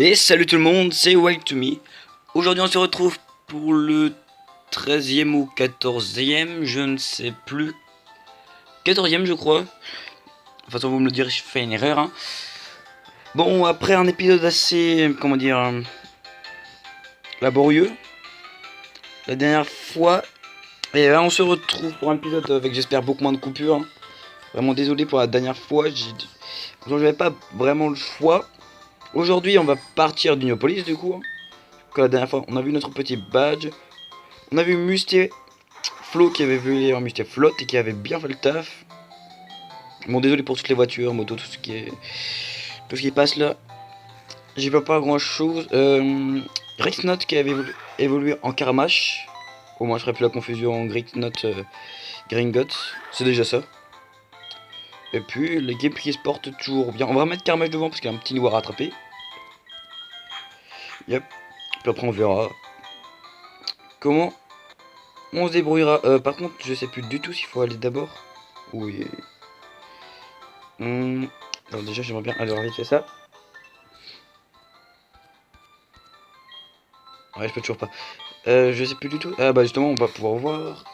Et salut tout le monde, c'est Wild to Me. Aujourd'hui on se retrouve pour le 13e ou 14e, je ne sais plus. 14e je crois. De toute façon vous me le direz, je fais une erreur. Hein. Bon, après un épisode assez, comment dire, laborieux. La dernière fois. Et là on se retrouve pour un épisode avec j'espère beaucoup moins de coupures. Hein. Vraiment désolé pour la dernière fois, j'avais pas vraiment le choix. Aujourd'hui on va partir d'Uniopolis du coup. Hein. Que la dernière fois on a vu notre petit badge. On a vu Musté Flo qui avait vu Musté Flotte et qui avait bien fait le taf. Bon, désolé pour toutes les voitures, motos, tout ce qui passe là. J'y vois pas grand chose. Rexnot qui avait évolué en Karmash. Au moins je ferai plus la confusion en Rexnot Gringotts. C'est déjà ça. Et puis l'équipe qui se porte toujours bien. On va remettre Karmash devant parce qu'il y a un petit nouveau à rattraper. Yep. Puis après on verra comment on se débrouillera. Par contre, je sais plus du tout s'il faut aller d'abord. Oui. Alors déjà, j'aimerais bien aller vite fait ça. Ouais, je peux toujours pas. Je sais plus du tout. Ah bah justement, on va pouvoir voir.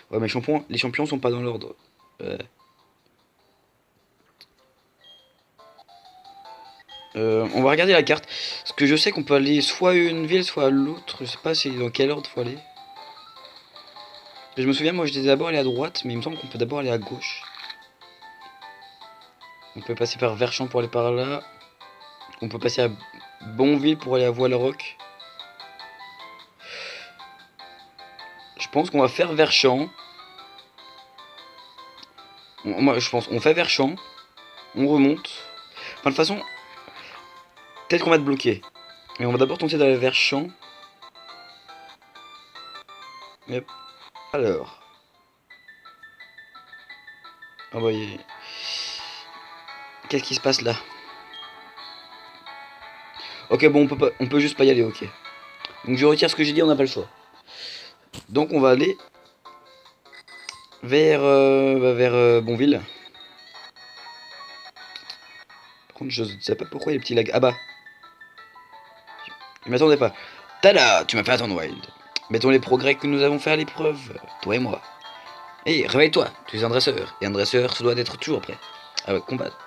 Ouais, mais les champions sont pas dans l'ordre. On va regarder la carte. Parce que je sais qu'on peut aller soit à une ville, soit à l'autre. Je sais pas si dans quel ordre faut aller. Je me souviens, moi j'étais d'abord allé à droite, mais il me semble qu'on peut d'abord aller à gauche. On peut passer par Verchamp pour aller par là. On peut passer à Bonville pour aller à Voileroc. Je pense qu'on va faire Verchamp. Moi je pense on fait Verchamp. On remonte. Enfin de toute façon, peut-être qu'on va te bloquer. Mais on va d'abord tenter d'aller vers Champ. Yep. Alors. Ah bah qu'est-ce qui se passe là? Ok, bon, on peut juste pas y aller, ok. Donc je retire ce que j'ai dit, on n'a pas le choix. Donc on va aller vers, Bonville. Par contre, je ne sais pas pourquoi il y a des petits lags. Ah bah. Je m'attendais pas. Tada, tu m'as fait attendre, Wild. Mettons les progrès que nous avons fait à l'épreuve, toi et moi. Hé, réveille-toi, tu es un dresseur. Et un dresseur se doit d'être toujours prêt à combattre.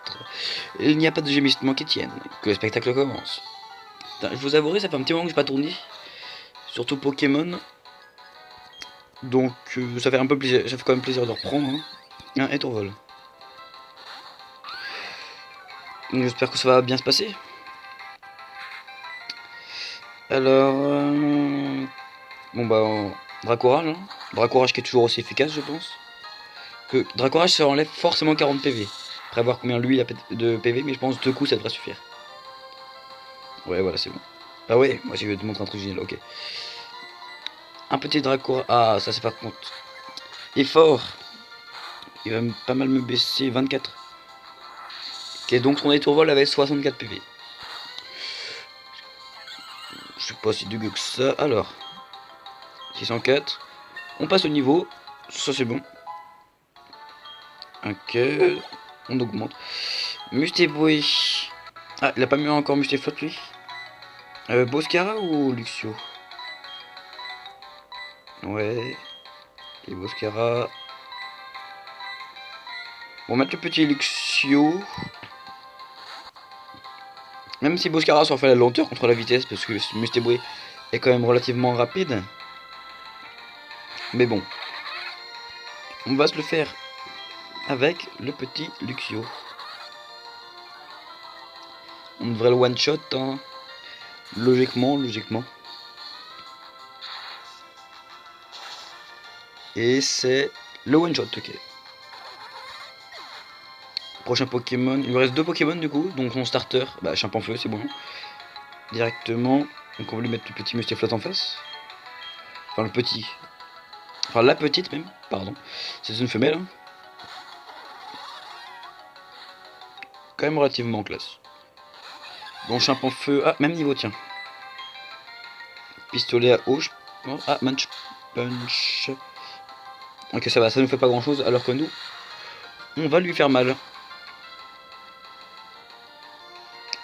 Il n'y a pas de gémissement qui tienne, que le spectacle commence. Putain, je vous avouerai, ça fait un petit moment que j'ai pas tourné. Surtout Pokémon. Donc ça fait un peu plaisir, ça fait quand même plaisir de reprendre. Hein. Et ton vol. J'espère que ça va bien se passer. Alors, bon bah, Dracourage. Hein. Dracourage qui est toujours aussi efficace, je pense. Que Dracourage, ça enlève forcément 40 PV. Après voir combien lui il a de PV, mais je pense 2 coups ça devrait suffire. Ouais, voilà, c'est bon. Ah ouais, moi je vais te montrer un truc génial, ok. Un petit Dracourage. Ah, ça c'est pas compte. Il est fort. Il va pas mal me baisser 24. Ok, donc son étourvol avait 64 PV. Je sais pas si dégueu que ça. Alors, 604. On passe au niveau. Ça c'est bon. Ok. On augmente. Mustéboué. Ah, il a pas mis encore Mustéflotte lui. Boscara ou Luxio? Ouais. Et Boscara. On va mettre le petit Luxio. Même si Boscara s'en fait la lenteur contre la vitesse, parce que Mustéboué est quand même relativement rapide. Mais bon. On va se le faire avec le petit Luxio. On devrait le one shot, hein. Logiquement. Et c'est le one shot, ok. Prochain Pokémon, il me reste 2 Pokémon du coup, donc mon starter, bah Champanfeu c'est bon. Directement, donc on va lui mettre le petit Mustéflotte en face. Enfin le petit. Enfin la petite même, pardon. C'est une femelle. Hein. Quand même relativement classe. Bon Champanfeu, ah même niveau tiens. Pistolet à eau, je pense. Ah Punch. Ok, ça va, ça nous fait pas grand chose, alors que nous, on va lui faire mal.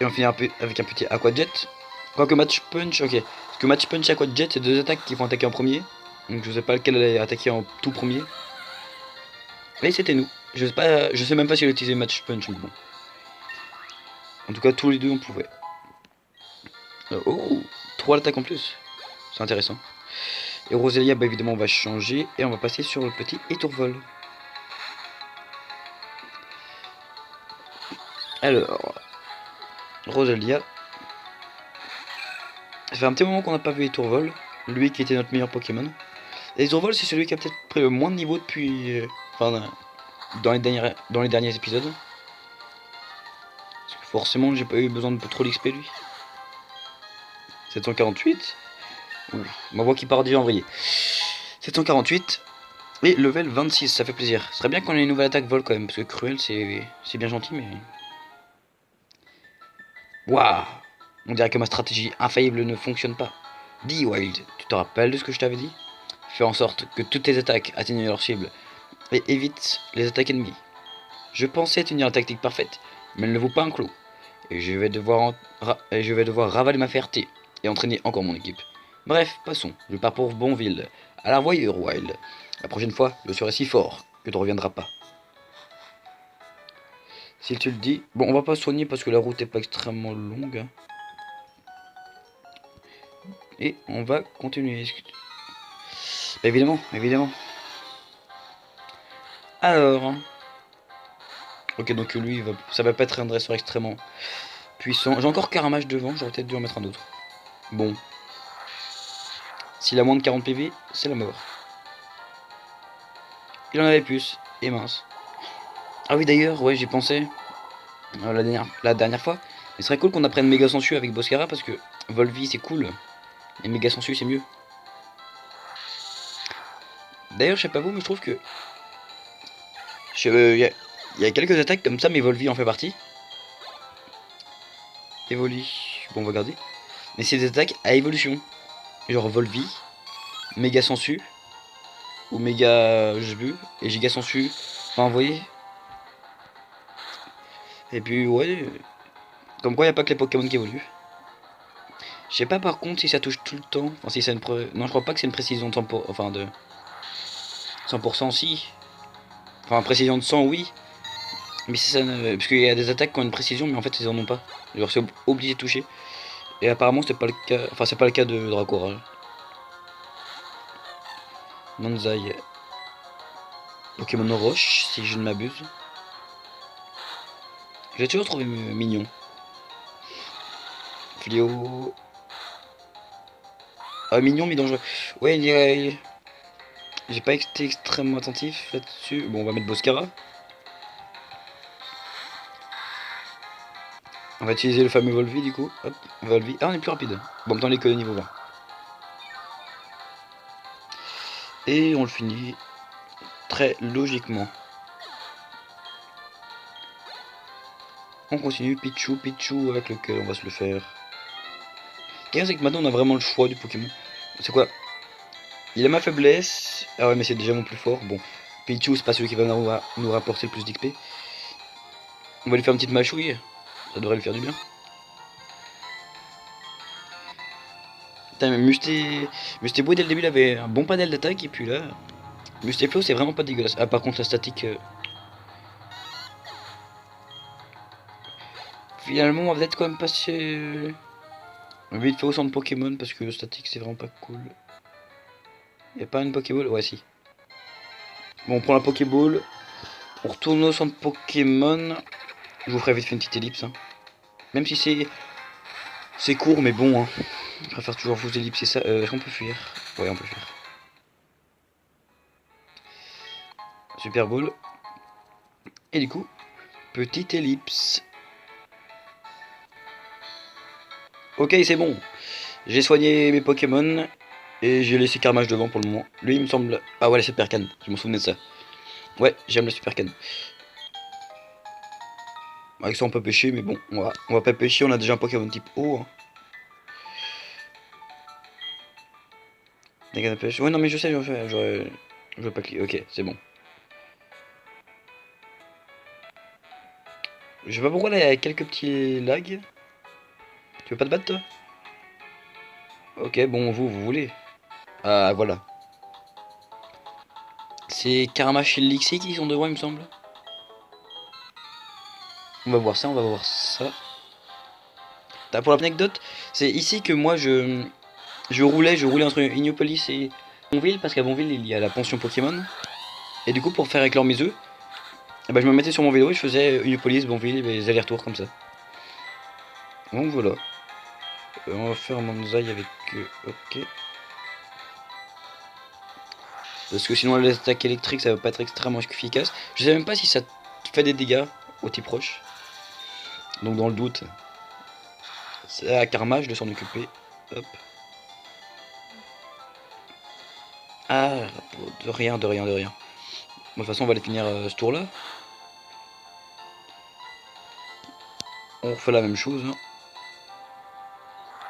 Et on finira avec un petit Aqua Jet. Quoique Match Punch, ok. Parce que Match Punch et Aqua Jet, c'est deux attaques qui vont attaquer en premier. Donc je sais pas lequel allait attaquer en tout premier. Mais c'était nous. Je sais même pas si elle utilisait Match Punch, mais bon. En tout cas, tous les deux on pouvait. Oh, 3 attaques en plus. C'est intéressant. Et Roselia, bah évidemment, on va changer. Et on va passer sur le petit étourvol. Alors, Roselia. Ça fait un petit moment qu'on n'a pas vu Étourvol. Lui qui était notre meilleur Pokémon. Et Étourvol, c'est celui qui a peut-être pris le moins de niveau depuis. Enfin, dans les derniers épisodes. Parce que forcément, j'ai pas eu besoin de trop l'XP lui. 748. Ma voix qui part déjà en vrille. 748. Et level 26, ça fait plaisir. Ce serait bien qu'on ait une nouvelle attaque vol quand même. Parce que Cruel, c'est bien gentil, mais. Waouh! On dirait que ma stratégie infaillible ne fonctionne pas. Dis Wild, tu te rappelles de ce que je t'avais dit? Fais en sorte que toutes tes attaques atteignent leur cible et évite les attaques ennemies. Je pensais tenir la tactique parfaite, mais elle ne vaut pas un clou. Et je vais devoir ravaler ma fierté et entraîner encore mon équipe. Bref, passons. Je pars pour Bonville. À la revoyure, Wild. La prochaine fois, je serai si fort que tu ne reviendras pas. Si tu le dis. Bon, on va pas soigner parce que la route est pas extrêmement longue. Hein. Et on va continuer. Évidemment, évidemment. Alors. Ok, donc lui, ça va pas être un dresseur extrêmement puissant. J'ai encore Caramage devant, j'aurais peut-être dû en mettre un autre. Bon. S'il a moins de 40 PV, c'est la mort. Il en avait plus, et mince. Ah oui, d'ailleurs, ouais, j'ai pensé la dernière fois. Il serait cool qu'on apprenne Méga Sensu avec Boscara parce que Volvi c'est cool, et Méga Sensu c'est mieux. D'ailleurs, je sais pas vous, mais je trouve que. Il y a quelques attaques comme ça, mais Volvi en fait partie. Evoli, bon, on va garder. Mais c'est des attaques à évolution. Genre Volvi, Méga Sensu, ou Méga Jbu, et Giga Sensu. Enfin, vous voyez. Et puis, ouais. Comme quoi, il n'y a pas que les Pokémon qui évoluent. Je sais pas par contre si ça touche tout le temps. Enfin, si c'est une non, je crois pas que c'est une précision de 100%, enfin de 100% si. Enfin, précision de 100, oui. Mais si ça ne... Parce qu'il y a des attaques qui ont une précision, mais en fait, ils en ont pas. Genre, c'est obligé de toucher. Et apparemment, c'est pas le cas. Enfin, c'est pas le cas de Dracora. Manzai. Pokémon Roche, si je ne m'abuse. J'ai toujours trouvé mignon. Fléau. Ah, mignon, mais dangereux. Ouais, j'ai pas été extrêmement attentif là-dessus. Bon, on va mettre Boscara. On va utiliser le fameux Volvi du coup. Hop, Volvi. Ah, on est plus rapide. Bon, en même temps, les que niveau 20. Et on le finit très logiquement. On continue Pichu avec lequel on va se le faire. Ce c'est que maintenant on a vraiment le choix du Pokémon. C'est quoi? Il a ma faiblesse. Ah ouais, mais c'est déjà mon plus fort. Bon, Pichu, c'est pas celui qui va nous rapporter le plus d'XP. On va lui faire une petite mâchouille. Ça devrait lui faire du bien. Putain, mais Mustébo dès le début il avait un bon panel d'attaque. Et puis là, Mustéflo c'est vraiment pas dégueulasse. Ah, par contre, la statique. Finalement, on va peut-être quand même passer vite fait au centre Pokémon parce que le statique c'est vraiment pas cool. Y'a pas une Pokéball? Ouais, si. Bon, on prend la Pokéball. On retourne au centre Pokémon. Je vous ferai vite fait une petite ellipse. Hein. Même si c'est court, mais bon. Hein. Je préfère toujours vous ellipser ça. Est-ce qu'on peut fuir? Ouais, on peut fuir. Super Ball. Et du coup, petite ellipse. Ok, c'est bon. J'ai soigné mes Pokémon. Et j'ai laissé Carmage devant pour le moment. Lui, il me semble. Ah ouais, la Super Canne. Je me souvenais de ça. Ouais, j'aime la Super Canne. Avec ça, on peut pêcher, mais bon, on va pas pêcher. On a déjà un Pokémon type eau. Hein. Des cannes à pêche. Ouais, non, mais je sais, Je veux pas cliquer. Ok, c'est bon. Je sais pas pourquoi là il y a quelques petits lags. Tu veux pas te battre toi? Ok, bon, vous voulez. Ah, voilà. C'est Karamash et Lixie qui sont devant, il me semble. On va voir ça, on va voir ça. Pour l'anecdote, c'est ici que moi je roulais entre Ignopolis et Bonville, parce qu'à Bonville il y a la pension Pokémon. Et du coup, pour faire éclore mes œufs, eh ben, je me mettais sur mon vélo et je faisais Ignopolis, Bonville, les allers-retours comme ça. Donc voilà. On va faire un Manzai avec... ok. Parce que sinon l'attaque électrique ça va pas être extrêmement efficace. Je sais même pas si ça fait des dégâts au type proche. Donc dans le doute, c'est à Karmage de s'en occuper. Hop. Ah, de rien, de rien, de rien. Bon, de toute façon on va aller finir ce tour là. On refait la même chose. Hein.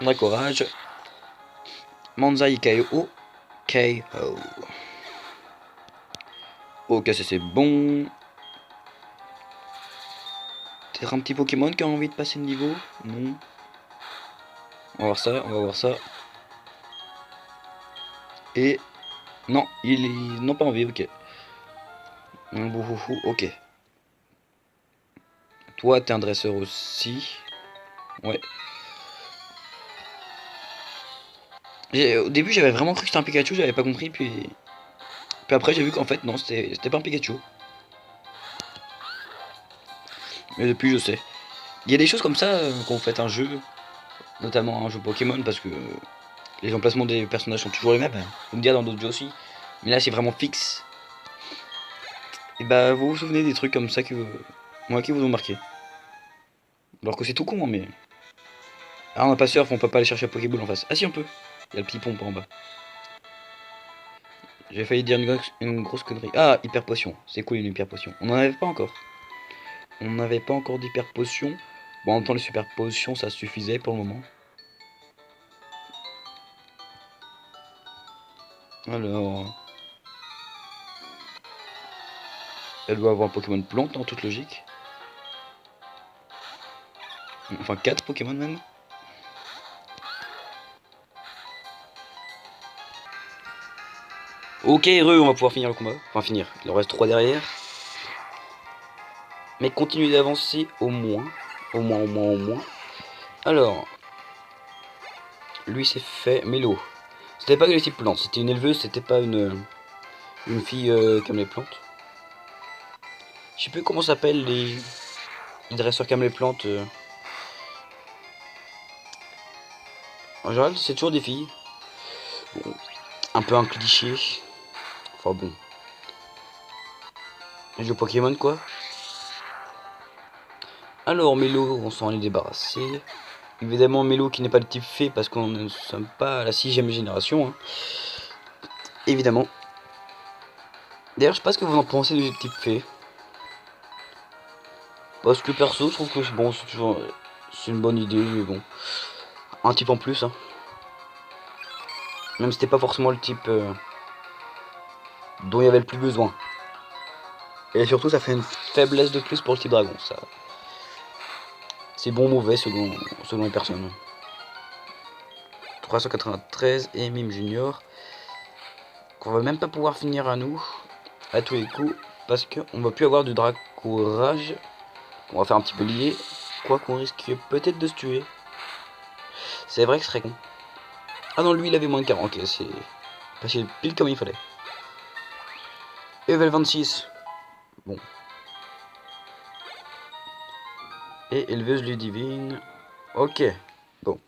On a courage. Manzai KO. KO. Ok, ça c'est bon. Peut-être un petit Pokémon qui a envie de passer le niveau? Non. On va voir ça, on va voir ça. Et... non, il est... non pas envie, ok. Un boufoufou, ok. Toi, t'es un dresseur aussi. Ouais. Au début, j'avais vraiment cru que c'était un Pikachu, j'avais pas compris, puis après, j'ai vu qu'en fait, non, c'était pas un Pikachu. Mais depuis, je sais. Il y a des choses comme ça quand vous faites un jeu, notamment un jeu Pokémon, parce que les emplacements des personnages sont toujours les mêmes. Vous me direz dans d'autres jeux aussi. Mais là, c'est vraiment fixe. Et bah, vous vous souvenez des trucs comme ça qui vous ont marqué. Alors que c'est tout con, hein, mais... ah, on n'a pas surf, on peut pas aller chercher la Pokéball en face. Ah si, on peut. Il y a le petit pompe en bas. J'ai failli dire une grosse connerie. Ah, hyper potion. C'est cool une hyper potion. On n'en avait pas encore. On n'avait pas encore d'hyper potion. Bon, en même temps, les super potions, ça suffisait pour le moment. Alors... elle doit avoir un Pokémon plante en toute logique. Enfin, 4 Pokémon même. Ok, heureux, on va pouvoir finir le combat. Enfin, finir. Il en reste 3 derrière. Mais continuez d'avancer au moins. Au moins, au moins, au moins. Alors... lui, c'est fait. Mélo. C'était pas que les types plantes. C'était une éleveuse, c'était pas une fille comme les plantes. Je sais plus comment s'appellent les dresseurs comme les plantes. En général, c'est toujours des filles. Bon, un peu un cliché. Enfin bon. Les Pokémon quoi. Alors Mélo, on s'en est débarrassé. Évidemment Mélo qui n'est pas le type fée parce qu'on ne sommes pas à la 6ème génération. Hein. Évidemment. D'ailleurs je sais pas ce que vous en pensez du type fée. Parce que perso je trouve que bon, c'est une bonne idée mais bon. Un type en plus. Hein. Même si c'était pas forcément le type dont il y avait le plus besoin. Et surtout ça fait une faiblesse de plus pour le type dragon. Ça. C'est bon ou mauvais selon les personnes. 393 et Mime Junior. Qu'on va même pas pouvoir finir à nous. À tous les coups. Parce qu'on va plus avoir de Dracorage. On va faire un petit peu lié. Quoi qu'on risque peut-être de se tuer. C'est vrai que ce serait con. Ah non, lui il avait moins de 40. Ok, c'est passé pile comme il fallait. Level 26. Bon. Et éleveuse Ludivine. Ok. Bon.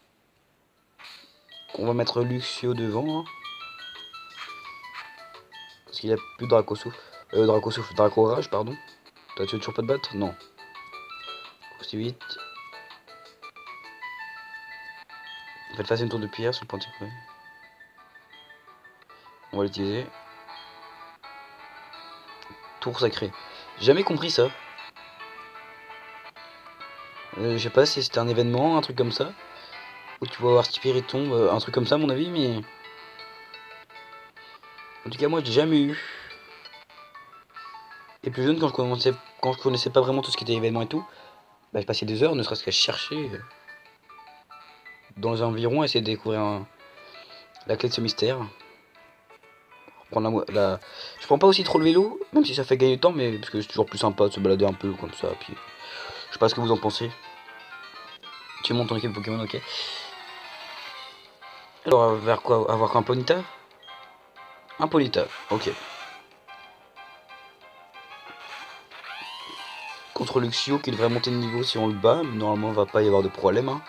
On va mettre Luxio devant. Parce qu'il a plus de Dracorage, pardon. Toi, tu veux toujours pas te battre? Non. C'est 8. Faites face une tour de pierre sur le point de... on va l'utiliser. Tour sacrée. J'ai jamais compris ça. Je sais pas si c'était un événement, un truc comme ça. Où tu vas avoir Spiritomb, un truc comme ça à mon avis, mais... en tout cas moi j'ai jamais eu. Et plus jeune, quand je connaissais pas vraiment tout ce qui était événement et tout, bah, je passais des heures, ne serait-ce qu'à chercher dans les environs, essayer de découvrir la clé de ce mystère. Je prends pas aussi trop le vélo, même si ça fait gagner du temps, mais parce que c'est toujours plus sympa de se balader un peu comme ça. Puis je sais pas ce que vous en pensez. Tu montes ton équipe Pokémon, ok. Alors, vers quoi? Avoir un Ponyta? Un Ponyta, ok. Contre Luxio qui devrait monter de niveau si on le bat, mais normalement, va pas y avoir de problème. Hein.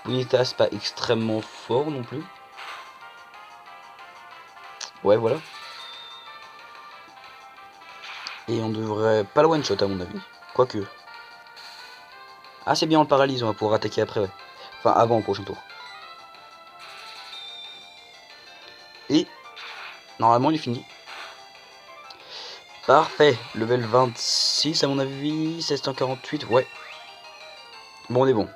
Ponyta, c'est pas extrêmement fort non plus. Ouais, voilà. Et on devrait pas le one shot à mon avis. Quoique. Ah, c'est bien, on le paralyse, on va pouvoir attaquer après, ouais. Enfin, avant, au prochain tour. Et normalement, il est fini. Parfait, level 26 à mon avis, 1648, ouais. Bon, on est bon.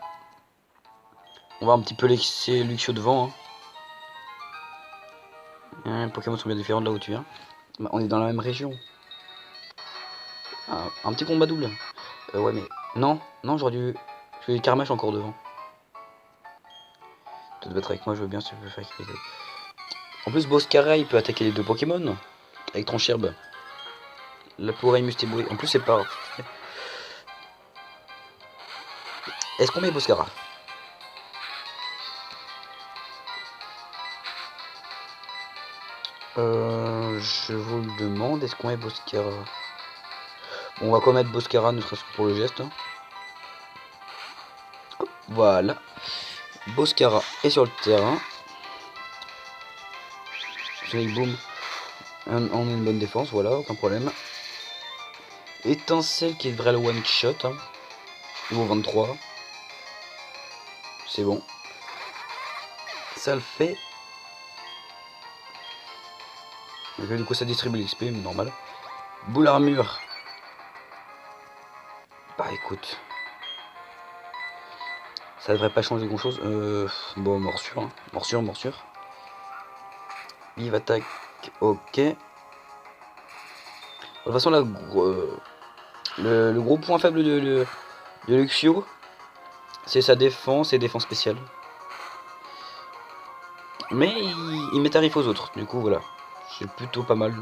On va un petit peu laisser Luxio devant. Hein. Les Pokémon sont bien différents de là où tu viens. Bah, on est dans la même région. Ah, un petit combat double. Ouais, mais non, non, j'aurais dû. Je vais Carmache encore devant. Tu te battre avec moi, je veux bien, si tu peux faire. En plus, Boscara, il peut attaquer les deux Pokémon avec Troncherbe. La pourrait Mustéboué. En plus, c'est pas. Est-ce qu'on met Boscara? Je vous le demande. Est-ce qu'on met Boscara? Bon, on va quand même mettre Boscara, ne serait-ce que pour le geste. Hein. Hop, voilà. Boscara est sur le terrain. Sonic Boom. On a une bonne défense, voilà, aucun problème. Étincelle qui devrait le one shot. Hein. Niveau 23. C'est bon. Ça le fait. Donc, du coup, ça distribue l'XP, mais normal. Boule armure. Bah écoute. Ça devrait pas changer grand chose. Bon, morsure. Hein. Morsure, morsure. Vive attaque. Ok. De toute façon, là, le gros point faible de Luxio, c'est sa défense et défense spéciale. Mais il met tarif aux autres. Du coup, voilà. C'est plutôt pas mal.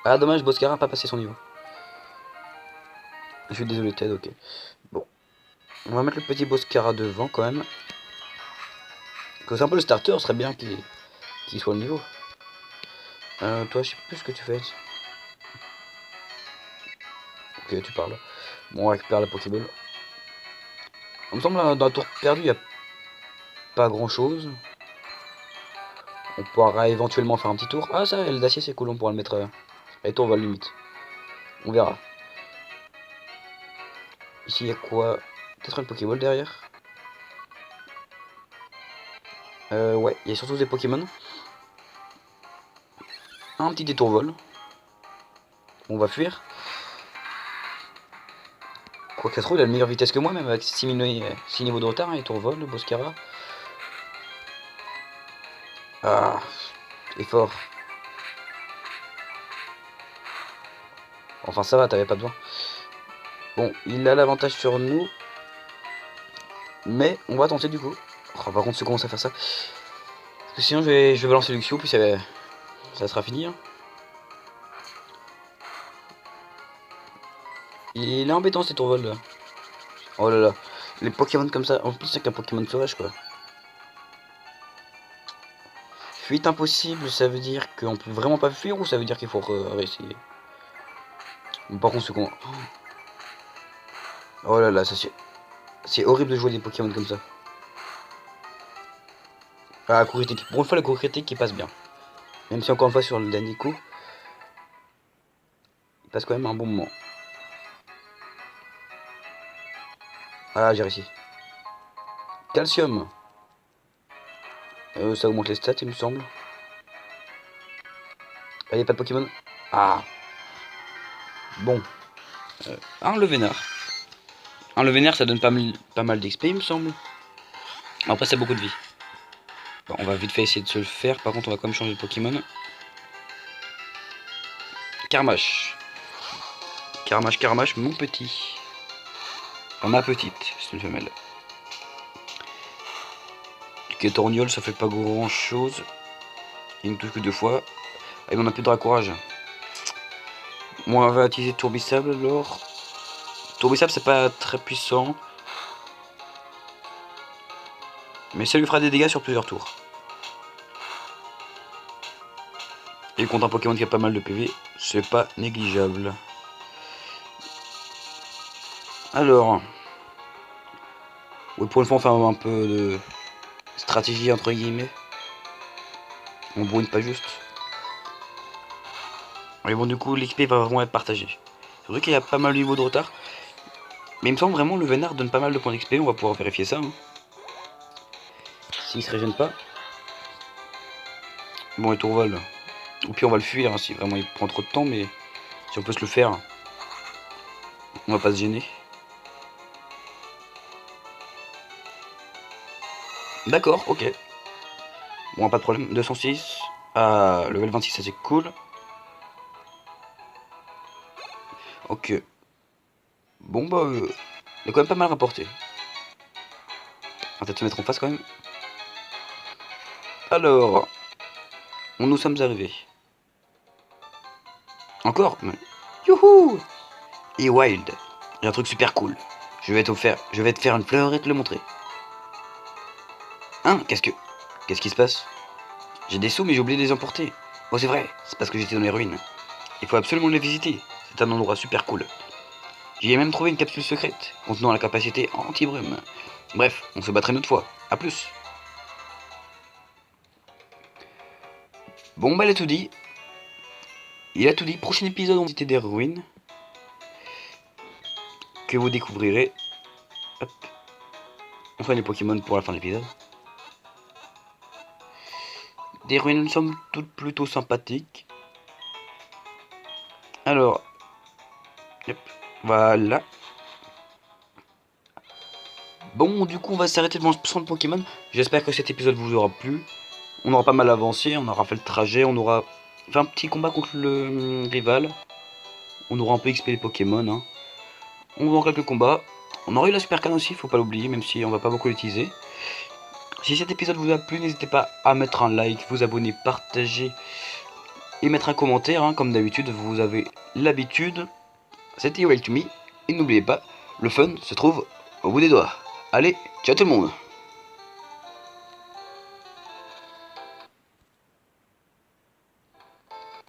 Ah, dommage, Boscara n'a pas passé son niveau. Je suis désolé, Ted, ok. Bon. On va mettre le petit Boscara devant quand même. Que c'est un peu le starter, ce serait bien qu'il soit au niveau. Toi, je sais plus ce que tu fais. Ok, tu parles. Bon, on récupère la Pokéball. Il me semble dans la tour perdue, il n'y a pas grand chose. On pourra éventuellement faire un petit tour. Ah, ça, l'aile d'acier, c'est cool, on pourra le mettre à tour va limite. On verra. Ici, il y a quoi? Peut-être une Pokéball derrière. Ouais, il y a surtout des Pokémon. Un petit détour vol. On va fuir. Quoi qu'à trop, il a une meilleure vitesse que moi, même avec 6 niveaux de retard. Hein, et tour vol, Boscara. Ah, c'est fort. Enfin, ça va, t'avais pas besoin. Bon, il a l'avantage sur nous. Mais on va tenter du coup. Oh, par contre, si on commence à faire ça. Parce que sinon, je vais lancer Luxio, puis ça sera fini. Hein. Il est embêtant cet tourvol là. Oh là là. Les Pokémon comme ça. En plus, c'est qu'un Pokémon sauvage quoi. Fuite impossible, ça veut dire qu'on peut vraiment pas fuir ou ça veut dire qu'il faut réessayer? Par contre, c'est con. Oh là là, ça c'est horrible de jouer des Pokémon comme ça. Ah, la coup critique. Pour une fois, la coup critique qui passe bien. Même si encore une fois sur le dernier coup, il passe quand même un bon moment. Ah, j'ai réussi. Calcium. Ça augmente les stats, il me semble. Allez, pas de Pokémon. Ah. Bon. Un Levénard. Un Levénard, ça donne pas mal d'XP, il me semble. Après, c'est beaucoup de vie. Bon, on va vite fait essayer de se le faire. Par contre, on va quand même changer de Pokémon. Carmache. Carmache, mon petit. Enfin, ma petite, c'est une femelle. Ok, Torgnole, ça fait pas grand chose. Il ne touche que 2 fois. Et on a plus de courage. Bon, on va utiliser Tourbissable alors. Tourbissable, c'est pas très puissant. Mais ça lui fera des dégâts sur plusieurs tours. Et contre un Pokémon qui a pas mal de PV, c'est pas négligeable. Alors. Oui, pour une fois, on fait un peu de stratégie entre guillemets. On brûle pas juste. Mais bon, du coup, l'XP va vraiment être partagé. C'est vrai qu'il y a pas mal de niveaux de retard. Mais il me semble vraiment le Vénard donne pas mal de points d'XP. On va pouvoir vérifier ça. Hein. S'il se régène pas. Bon, et Tourval. Ou puis on va le fuir hein, si vraiment il prend trop de temps. Mais si on peut se le faire, on va pas se gêner. D'accord, ok. Bon, pas de problème. 206. Ah, level 26, ça c'est cool. Ok. Bon, bah, il a quand même pas mal rapporté. On va peut-être se mettre en face quand même. Alors, nous sommes arrivés. Encore Youhou. Et Wild. Il y a un truc super cool. Je vais te faire une fleur et te le montrer. Hein, qu'est-ce qui se passe? J'ai des sous mais j'ai oublié de les emporter. Oh c'est vrai, c'est parce que j'étais dans les ruines. Il faut absolument les visiter. C'est un endroit super cool. J'y ai même trouvé une capsule secrète contenant la capacité anti-brume. Bref, on se battrait une autre fois. A plus. Bon bah il a tout dit. Il a tout dit. Prochain épisode on visite des ruines. Que vous découvrirez. Hop. On fera les Pokémon pour la fin de l'épisode. Des ruines somme toutes plutôt sympathiques. Alors. Hop, voilà. Bon, du coup, on va s'arrêter devant ce de Pokémon. J'espère que cet épisode vous aura plu. On aura pas mal avancé, on aura fait le trajet, on aura fait un petit combat contre le rival. On aura un peu XP les Pokémon. Hein. On va voir quelques combats. On aura eu la super canne aussi, faut pas l'oublier, même si on va pas beaucoup l'utiliser. Si cet épisode vous a plu, n'hésitez pas à mettre un like, vous abonner, partager et mettre un commentaire. Hein. Comme d'habitude, vous avez l'habitude. C'était Well to Me. Et n'oubliez pas, le fun se trouve au bout des doigts. Allez, ciao tout le monde!